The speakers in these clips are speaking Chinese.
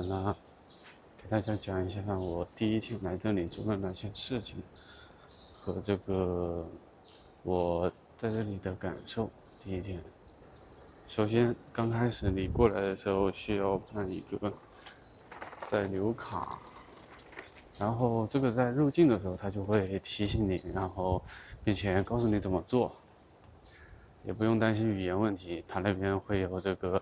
那给大家讲一下我第一天来这里做的那些事情和这个我在这里的感受。第一天，首先刚开始你过来的时候需要办一个在留卡，然后这个在入境的时候它就会提醒你，然后并且告诉你怎么做，也不用担心语言问题，它那边会有这个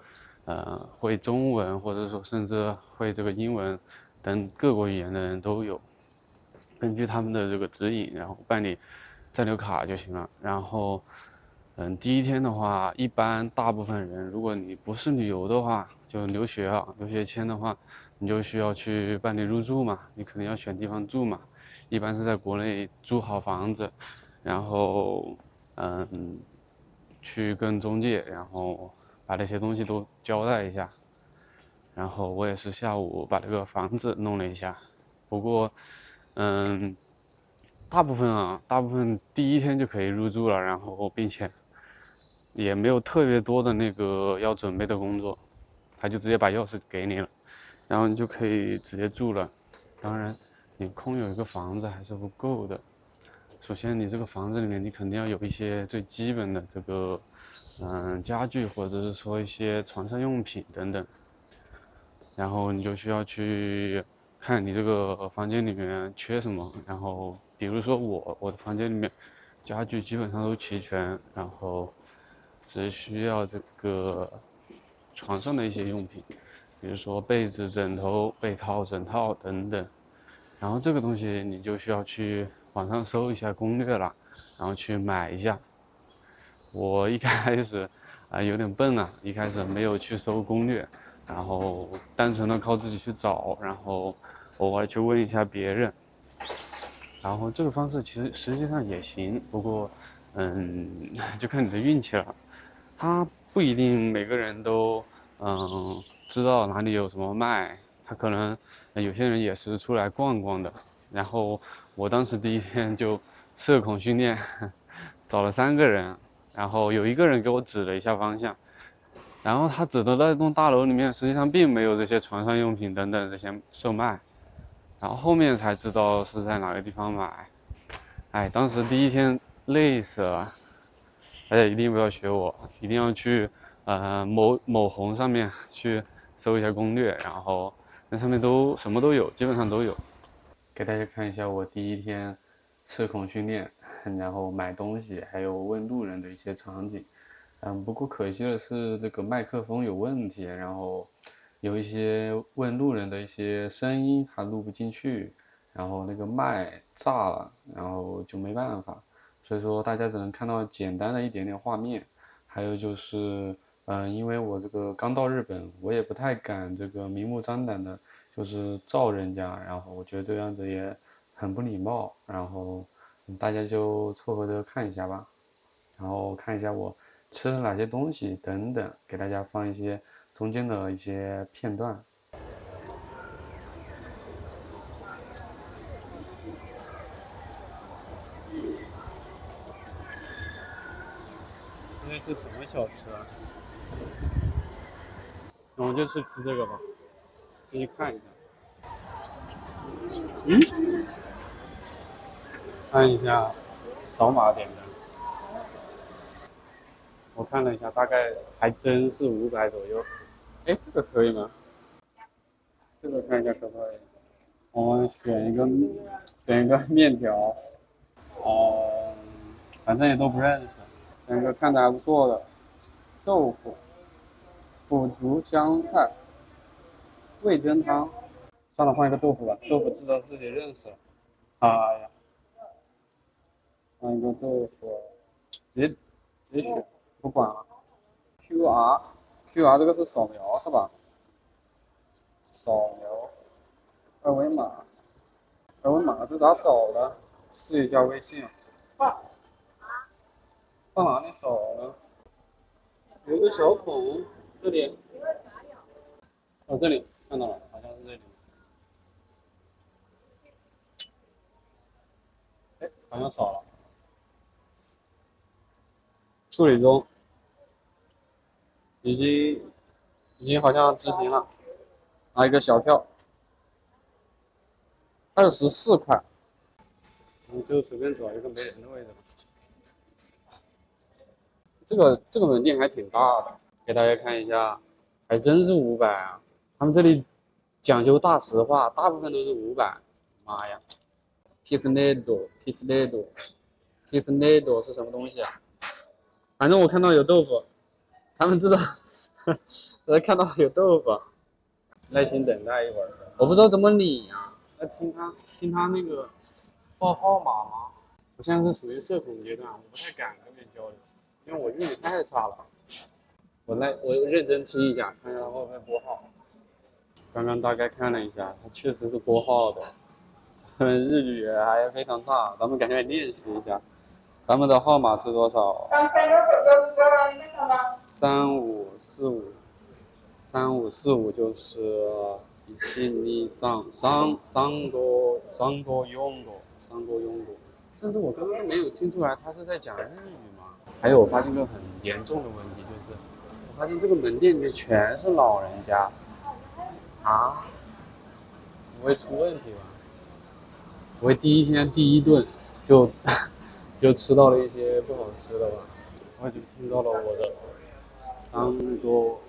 会中文或者说甚至会这个英文等各国语言的人都有，根据他们的这个指引，然后办理在留卡就行了。然后第一天的话，一般大部分人，如果你不是旅游的话，就留学啊，留学签的话，你就需要去办理入住嘛，你肯定要选地方住嘛，一般是在国内租好房子，然后去跟中介，然后把那些东西都交代一下。然后我也是下午把这个房子弄了一下，不过大部分第一天就可以入住了，然后并且也没有特别多的那个要准备的工作，他就直接把钥匙给你了，然后你就可以直接住了。当然，你空有一个房子还是不够的。首先，你这个房子里面你肯定要有一些最基本的这个家具，或者是说一些床上用品等等。然后你就需要去看你这个房间里面缺什么，然后比如说我的房间里面家具基本上都齐全，然后只需要这个床上的一些用品，比如说被子、枕头、被套、枕套等等。然后这个东西你就需要去网上搜一下攻略了，然后去买一下。我一开始有点笨啊，一开始没有去搜攻略，然后单纯的靠自己去找，然后偶尔去问一下别人，然后这个方式其实实际上也行，不过就看你的运气了。他不一定每个人都知道哪里有什么卖，他可能有些人也是出来逛逛的。然后我当时第一天就社恐训练，找了3个人，然后有一个人给我指了一下方向，然后他指的那栋大楼里面实际上并没有这些床上用品等等这些售卖，然后后面才知道是在哪个地方买。哎，当时第一天累死了，大家一定不要学我，一定要去某红上面去搜一下攻略，然后那上面都什么都有，基本上都有。给大家看一下我第一天社恐训练，然后买东西，还有问路人的一些场景。不过可惜的是这个麦克风有问题，然后有一些问路人的一些声音它录不进去，然后那个麦炸了，然后就没办法，所以说大家只能看到简单的一点点画面。还有就是，因为我这个刚到日本，我也不太敢这个明目张胆的，就是照人家，然后我觉得这样子也很不礼貌，然后大家就凑合着看一下吧，然后看一下我吃了哪些东西等等，给大家放一些中间的一些片段。因为是什么小吃啊？那我们就去吃这个吧，进去看一下。看一下扫码点的，我看了一下，大概还真是500左右。哎，这个可以吗？这个看一下可不可以？我们选一个面条，哦，反正也都不认识，选一个看着还不错的豆腐、腐竹香菜、味噌汤。算了，换一个豆腐吧，豆腐至少自己认识了。哎呀，换一个豆腐，直接选，不管了。QR 这个是扫描是吧？扫描二维码，二维码这咋扫的？试一下微信，到哪里扫呢？有一个小孔，这里，哦，这里看到了，好像是这里。哎，好像扫了，处理中，已经好像执行了拿一个小票，24块。你就随便找一个没人的位置。这个门店还挺大的，给大家看一下，还真是500啊！他们这里讲究大实话，大部分都是500。妈呀 ，Kisledo 是什么东西啊？反正我看到有豆腐，他们知道，我看到有豆腐，耐心等待一会儿。我不知道怎么领啊，要听他那个报号码吗？我现在是属于社恐阶段，我不太敢跟别人交流，因为我日语太差了。我认真听一下，看一下他会不会拨号。刚刚大概看了一下，他确实是拨号的。咱们日语还非常差，咱们赶紧来练习一下。咱们的号码是多少？3545就是12345但是我刚刚没有听出来他是在讲日语吗？还有我发现个很严重的问题，就是我发现这个门店里面全是老人家啊，不会出问题吧？不会第一天第一顿就吃到了一些不好吃的吧？我就听到了我的三多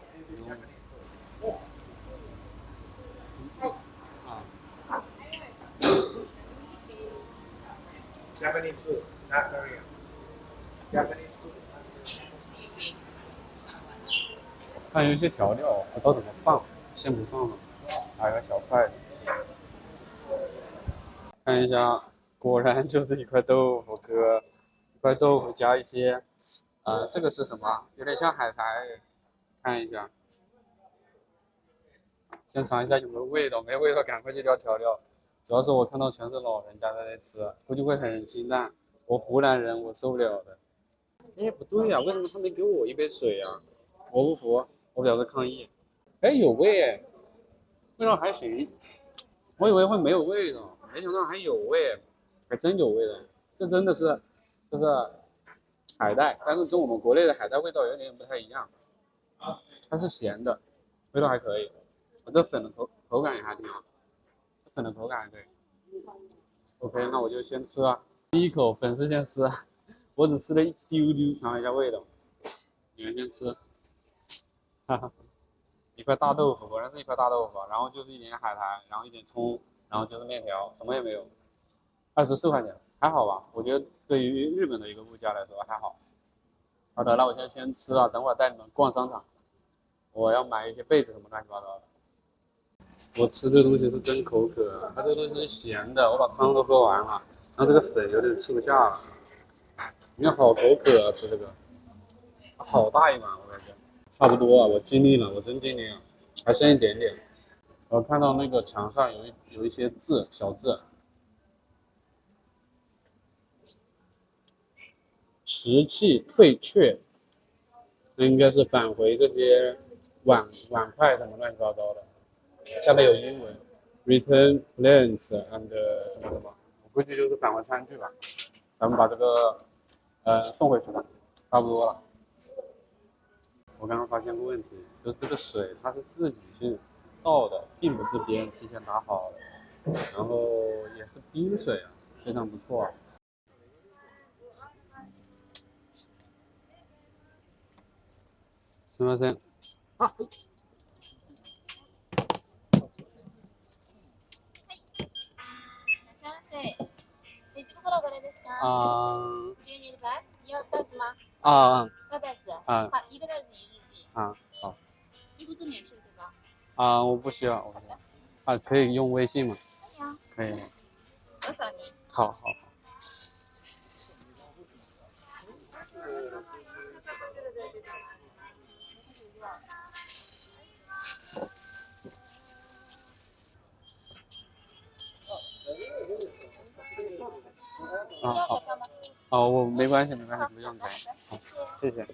Japanese food, not Korean. Japanese food. 看有一些调料不知道怎么放，先不放了，拿一个小筷子。看一下，果然就是一块豆腐哥，一块豆腐加一些，这个是什么？有点像海苔，看一下，先尝一下有没有味道，没味道赶快去调调料。主要是我看到全是老人家在那吃，估计会很清淡。我湖南人，我受不了的。哎，不对呀、为什么他没给我一杯水呀、我不服，我表示抗议。哎，有味哎，味道还行。我以为会没有味道，没想到还有味，还真有味的。这真的是，就是海带，但是跟我们国内的海带味道有点不太一样。它是咸的，味道还可以。我这粉的口感也还挺好，粉的口感还可以。OK，那我就先吃啊，第一口粉是先吃，我只吃了一丢丢，尝一下味道。你们先吃，哈哈。一块大豆腐，果然是一块大豆腐，然后就是一点海苔，然后一点葱，然后就是面条，什么也没有。24块钱，还好吧？我觉得对于日本的一个物价来说还好。好的，那我先吃了，等会儿带你们逛商场，我要买一些被子什么乱七八糟的。我吃这个东西是真口渴，它这个东西是咸的，我把汤都喝完了，然后这个粉有点吃不下了。你看好口渴啊，吃这个，好大一碗，我感觉。差不多啊，我尽力了，我真尽力了，还剩一点点。我看到那个墙上有一些字，小字，食气退却，那应该是返回这些碗筷什么乱七八糟的。下面有英文 ，return plates and 什么什么，我估计就是返回餐具吧。咱们把这个送回去吧，差不多了。我刚刚发现个问题，就是这个水它是自己去倒的，并不是别人提前打好的，然后也是冰水啊，非常不错啊。すみません。レジ袋どれですか？牛乳吧？你要袋子吗？要袋子。好，一个袋子1日币。好。一不做免税对吧？我不需要。可以用微信吗？可以。我扫你。好。好。我没关系，不用改。好，谢谢。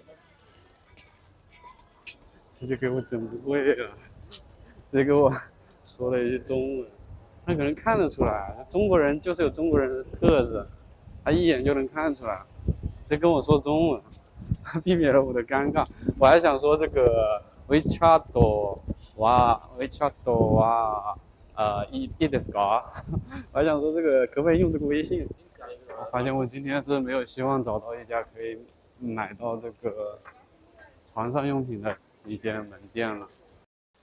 直接给我整不会了，直接给我说了一句中文，他可能看得出来，中国人就是有中国人的特质，他一眼就能看出来，直接跟我说中文，避免了我的尴尬。我还想说这个 WeChat 哇，微笑多哇，いいですか？我还想说这个可不可以用这个微信？我发现我今天是没有希望找到一家可以买到这个床上用品的一间门店了。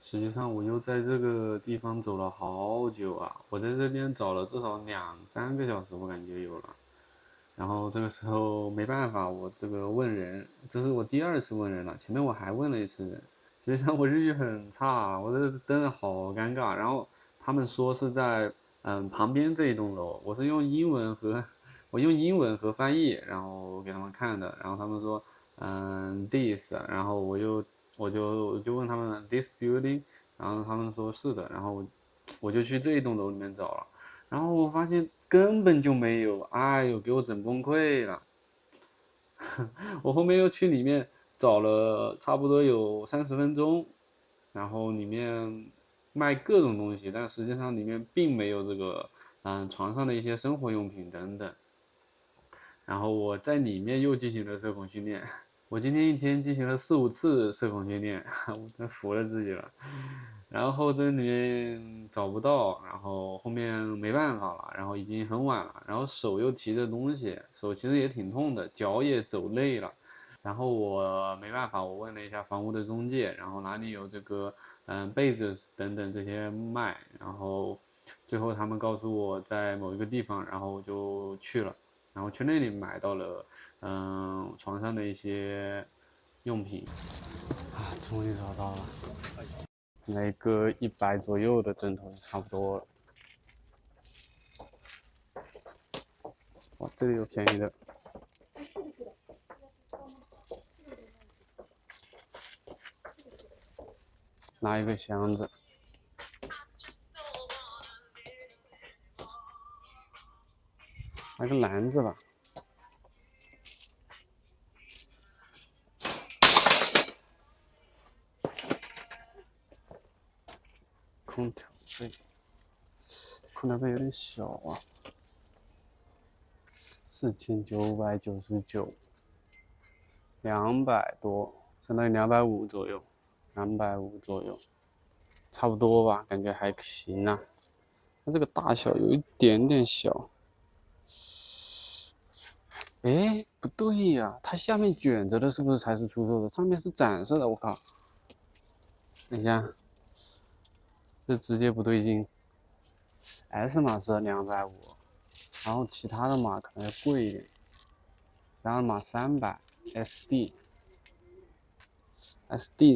实际上我又在这个地方走了好久啊，我在这边找了至少2、3个小时，我感觉有了。然后这个时候没办法，我这个问人，这是我第2次问人了，前面我还问了1次人。实际上我日语很差，我这真的好尴尬。然后他们说是在旁边这一栋楼，我用英文和翻译，然后给他们看的。然后他们说this，然后我就问他们 this building，然后他们说是的，然后我就去这一栋楼里面找了。然后我发现根本就没有，哎呦，给我整崩溃了。我后面又去里面找了差不多有30分钟，然后里面卖各种东西，但实际上里面并没有这个床上的一些生活用品等等。然后我在里面又进行了社恐训练，我今天一天进行了4、5次社恐训练，我真服了自己了。然后这里面找不到，然后后面没办法了，然后已经很晚了，然后手又提着东西，手其实也挺痛的，脚也走累了。然后我没办法，我问了一下房屋的中介，然后哪里有这个被子等等这些卖，然后最后他们告诉我在某一个地方，然后我就去了，然后去那里买到了床上的一些用品啊，终于找到了。买个100左右的枕头差不多了。哇，这里有便宜的。拿一个箱子。拿个篮子吧。空调被，空调被有点小啊。4999，200多，相当于250左右，250左右，差不多吧，感觉还行啊。它这个大小有一点点小。哎，不对呀，它下面卷着的是不是才是出售的？上面是展示的，我靠！等一下，这直接不对劲。S 码是250，然后其他的码可能要贵一点，其他的码300。SD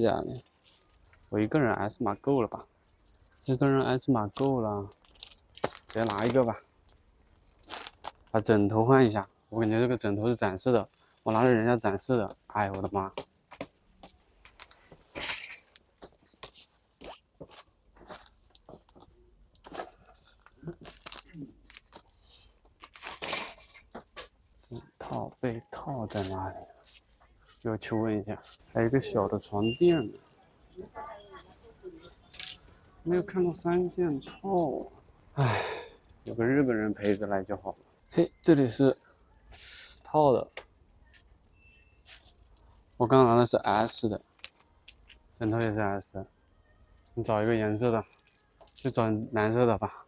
在哪里？我一个人 S 码够了吧？一个人 S 码够了，直接拿一个吧。把枕头换一下，我感觉这个枕头是展示的，我拿着人家展示的，哎，我的妈！被套在哪里？要去问一下。还有一个小的床垫呢，没有看到3件套。唉，有个日本人陪着来就好了。嘿，这里是套的，我刚拿的是 S 的，枕头也是 S 的。你找一个颜色的，就找蓝色的吧，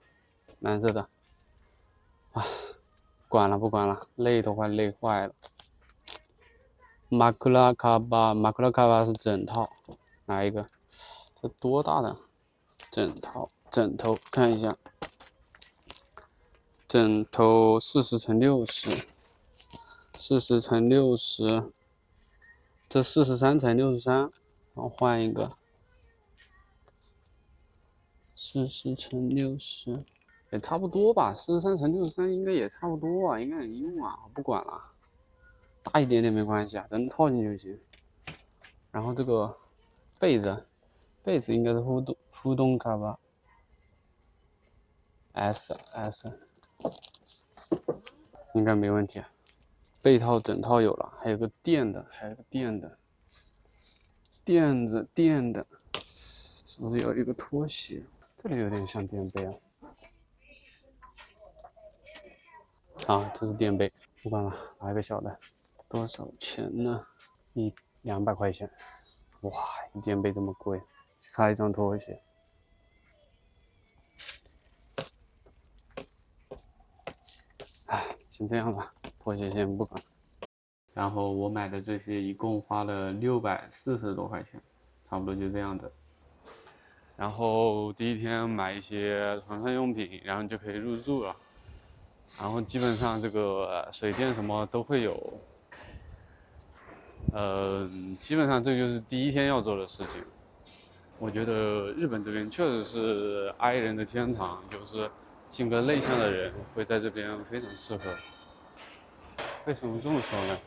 蓝色的。啊，管了不管了，累都快累坏了。马库拉卡巴是枕套，哪一个？这多大的枕头？看一下，枕头40×60，40×60，这43×63，然后换一个40×60，也差不多吧，43×63应该也差不多啊，应该能用啊，我不管了。大一点点没关系啊，咱套进去就行。然后这个被子应该是互动卡吧 ，S， 应该没问题。被套、枕套有了，还有个垫的，垫子，是不是有一个拖鞋？这里有点像垫被啊。啊，这是垫被，不管了，拿一个小的。多少钱呢？200块钱。哇，垫被这么贵，擦一张拖鞋。哎，先这样吧，拖鞋先不管。然后我买的这些一共花了640多块钱，差不多就这样子。然后第一天买一些床上用品，然后就可以入住了。然后基本上这个水电什么都会有。基本上这就是第一天要做的事情。我觉得日本这边确实是 I 人的天堂，就是性格内向的人会在这边非常适合。为什么这么说呢？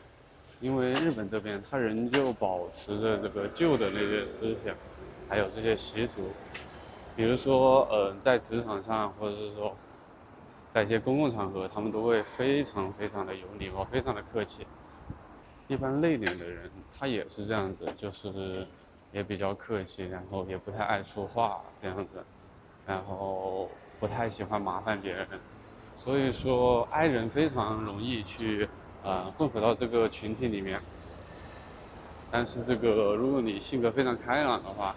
因为日本这边它仍旧保持着这个旧的那些思想，还有这些习俗。比如说，在职场上，或者是说在一些公共场合，他们都会非常非常的有礼貌，非常的客气。一般内敛的人，他也是这样子，就是也比较客气，然后也不太爱说话这样子，然后不太喜欢麻烦别人。所以说，I 人非常容易去混合到这个群体里面。但是这个，如果你性格非常开朗的话，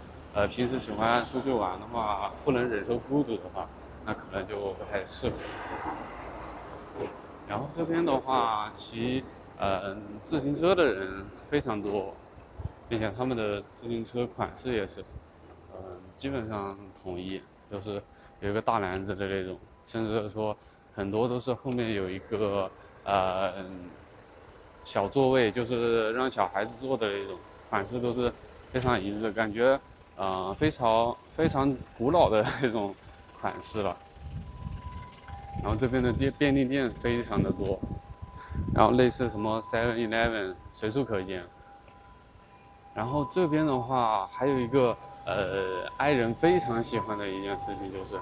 平时喜欢出去玩的话，不能忍受孤独的话，那可能就不太适合。然后这边的话，骑自行车的人非常多，并且他们的自行车款式也是，基本上统一，就是有一个大篮子的那种，甚至说很多都是后面有一个小座位，就是让小孩子坐的那种，款式都是非常一致，感觉非常古老的那种款式了。然后这边的便利店非常的多，然后类似什么 7-Eleven 随处可见。然后这边的话还有一个，I 人非常喜欢的一件事情就是，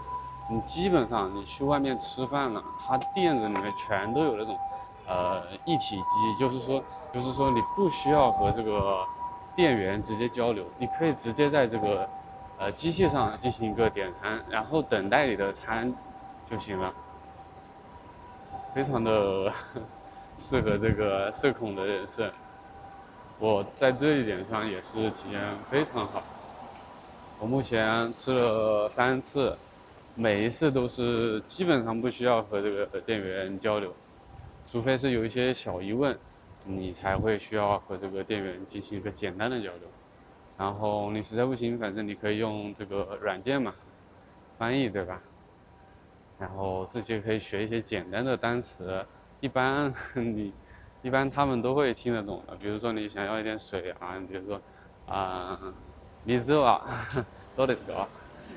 你基本上你去外面吃饭了，他店子里面全都有那种一体机，就是说你不需要和这个店员直接交流，你可以直接在这个机器上进行一个点餐，然后等待你的餐就行了。非常的适合这个社恐的人士，我在这一点上也是体验非常好。我目前吃了3次，每一次都是基本上不需要和这个店员交流，除非是有一些小疑问，你才会需要和这个店员进行一个简单的交流。然后你实在不行，反正你可以用这个软件嘛，翻译对吧？然后自己可以学一些简单的单词，一般他们都会听得懂的。比如说你想要一点水啊，你比如说水はどうですか？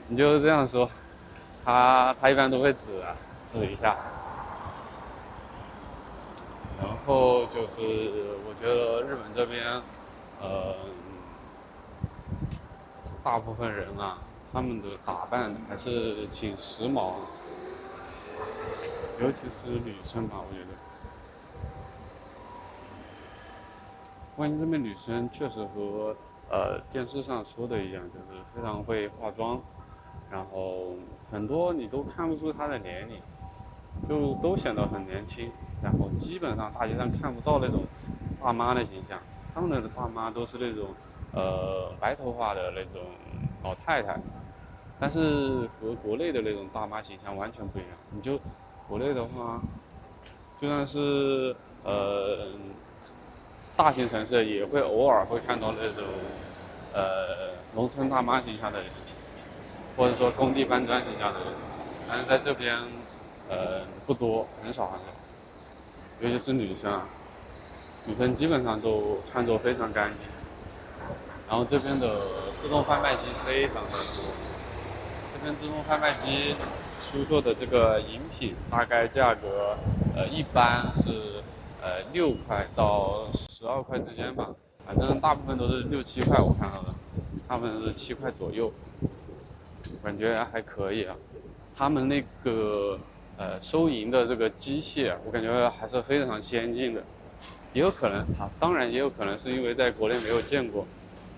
你就这样说，他一般都会指一下。然后就是我觉得日本这边，大部分人啊，他们的打扮还是挺时髦的。尤其是女生吧，我觉得，关于这边女生确实和电视上说的一样，就是非常会化妆，然后很多你都看不出她的年龄，就都显得很年轻，然后基本上大街上看不到那种大妈的形象，他们的大妈都是那种白头发的那种老太太，但是和国内的那种大妈形象完全不一样。你就国内的话，就算是大型城市也会偶尔会看到那种农村大妈形象的人，或者说工地搬砖形象的人，但是在这边不多，很少很少，尤其是女生啊，女生基本上都穿着非常干净，然后这边的自动贩卖机非常的多，这边自动贩卖机出售的这个饮品大概价格一般是6块到12块之间吧，反正大部分都是6、7块，我看到的，他们是7块左右，感觉还可以啊。他们那个收银的这个机器啊，我感觉还是非常先进的，也有可能当然也有可能是因为在国内没有见过，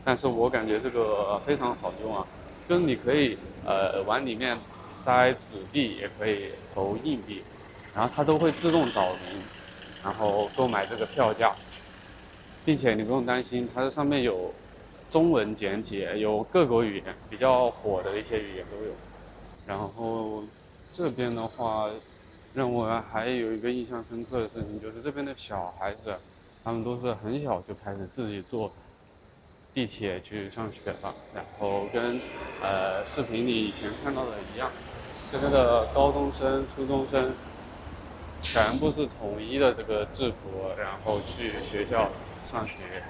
但是我感觉这个非常好用啊，就是你可以往里面塞纸币，也可以投硬币，然后它都会自动找人，然后购买这个票价，并且你不用担心，它这上面有中文简体，有各国语言比较火的一些语言都有。然后这边的话，让我还有一个印象深刻的事情，就是这边的小孩子，他们都是很小就开始自己坐地铁去上学了，然后跟视频里以前看到的一样，这边的高中生、初中生全部是统一的这个制服，然后去学校上学。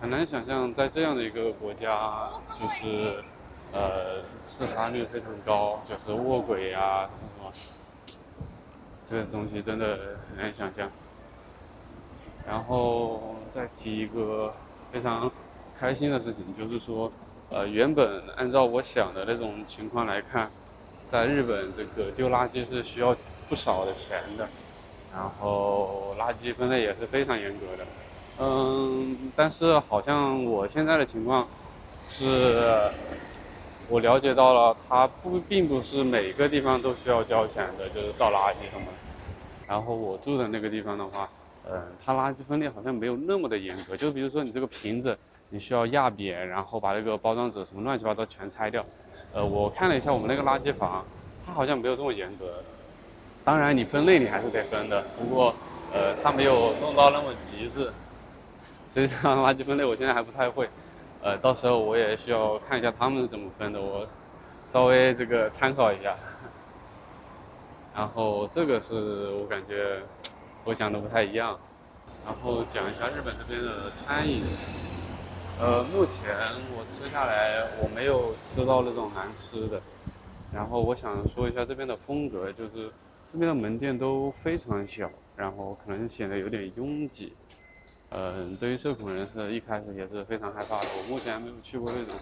很难想象在这样的一个国家，就是自杀率非常高，就是卧轨呀、什么，这个东西真的很难想象。然后再提一个非常开心的事情，就是说，原本按照我想的那种情况来看，在日本这个丢垃圾是需要不少的钱的，然后垃圾分类也是非常严格的。但是好像我现在的情况是，我了解到了，它并不是每个地方都需要交钱的，就是倒垃圾什么的。然后我住的那个地方的话，它垃圾分类好像没有那么的严格，就比如说你这个瓶子，你需要压扁，然后把这个包装纸什么乱七八糟全拆掉。我看了一下我们那个垃圾房，它好像没有这么严格。当然你分类你还是得分的，不过它没有弄到那么极致。实际上垃圾分类我现在还不太会，到时候我也需要看一下他们是怎么分的，我稍微这个参考一下。然后这个是我感觉我讲的不太一样，然后讲一下日本这边的餐饮。目前我吃下来我没有吃到那种难吃的，然后我想说一下这边的风格，就是这边的门店都非常小，然后可能显得有点拥挤。对于社恐人士，一开始也是非常害怕的。我目前还没有去过那种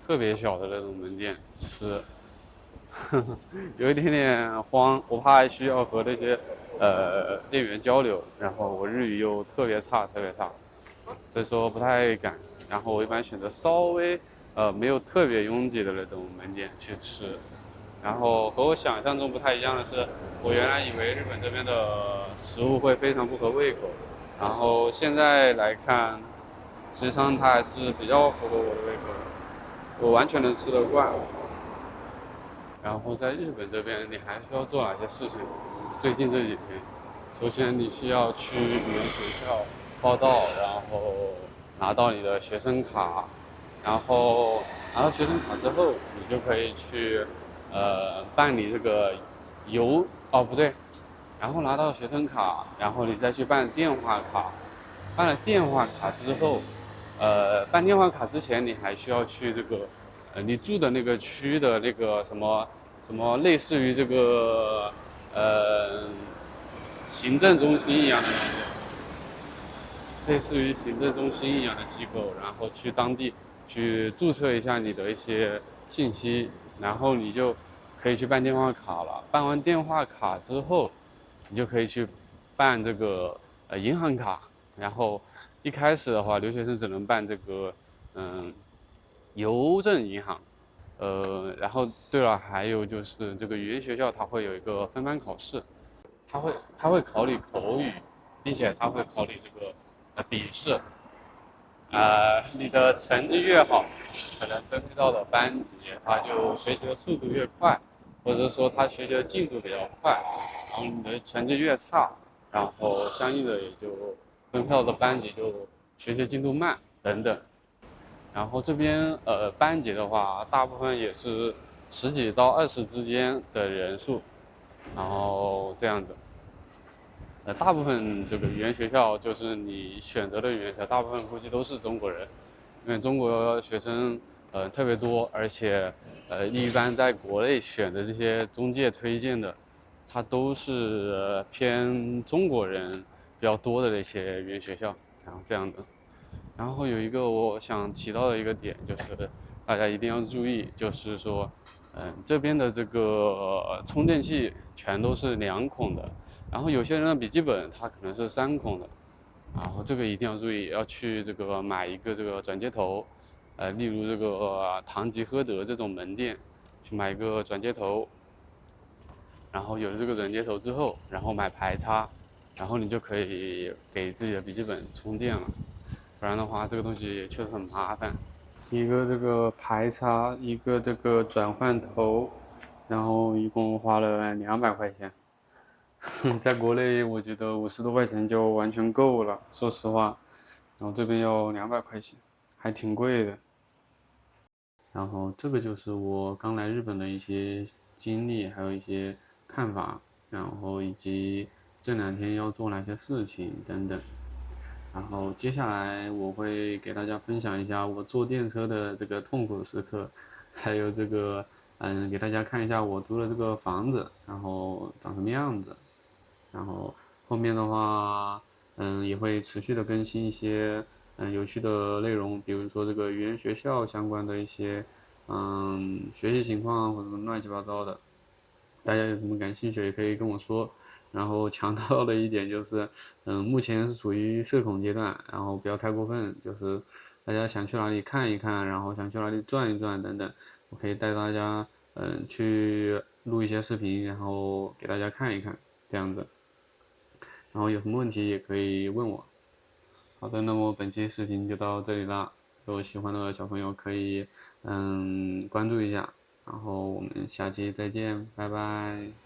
特别小的那种门店吃，有一点点慌，我怕需要和那些店员交流，然后我日语又特别差，特别差，所以说不太敢。然后我一般选择稍微没有特别拥挤的那种门店去吃。然后和我想象中不太一样的是，我原来以为日本这边的食物会非常不合胃口，然后现在来看，实际上它还是比较符合我的胃口的，我完全能吃得惯。然后在日本这边，你还需要做哪些事情？最近这几天，首先你需要去语言学校报到，然后拿到你的学生卡，然后拿到学生卡之后，你就可以去办理这个哦不对，然后拿到学生卡，然后你再去办电话卡，办了电话卡之后，办电话卡之前你还需要去这个你住的那个区的那个什么类似于这个行政中心一样的东西，类似于行政中心一样的机构，然后去当地去注册一下你的一些信息，然后你就可以去办电话卡了。办完电话卡之后，你就可以去办这个银行卡。然后一开始的话，留学生只能办这个邮政银行。然后对了，还有就是这个语言学校它会有一个分班考试，它会考你口语，并且它会考你这个笔试。你的成绩越好，可能分配到的班级它就学习的速度越快，或者说他学习的进度比较快。然后你的成绩越差，然后相应的也就分配到的班级就学习进度慢等等。然后这边班级的话，大部分也是10几到20之间的人数，然后这样子。大部分这个语言学校就是你选择的语言学校，大部分估计都是中国人，因为中国学生特别多，而且一般在国内选的这些中介推荐的，它都是偏中国人比较多的那些语言学校，然后这样的。然后有一个我想提到的一个点就是大家一定要注意，就是说，这边的这个充电器全都是2孔的。然后有些人的笔记本它可能是3孔的，然后这个一定要注意，要去这个买一个这个转接头，例如这个唐吉诃德这种门店，去买一个转接头，然后有了这个转接头之后，然后买排插，然后你就可以给自己的笔记本充电了。不然的话这个东西也确实很麻烦。一个这个排插，一个这个转换头，然后一共花了200块钱。在国内我觉得50多块钱就完全够了，说实话。然后这边要200块钱，还挺贵的。然后这个就是我刚来日本的一些经历，还有一些看法，然后以及这2天要做哪些事情等等。然后接下来我会给大家分享一下我坐电车的这个痛苦时刻，还有这个给大家看一下我租的这个房子，然后长什么样子。然后后面的话，也会持续的更新一些有趣的内容，比如说这个语言学校相关的一些学习情况或者什么乱七八糟的，大家有什么感兴趣也可以跟我说。然后强调的一点就是，目前是处于社恐阶段，然后不要太过分，就是大家想去哪里看一看，然后想去哪里转一转等等，我可以带大家去录一些视频，然后给大家看一看这样子。然后有什么问题也可以问我。好的，那么本期视频就到这里啦。有喜欢的小朋友可以关注一下，然后我们下期再见，拜拜。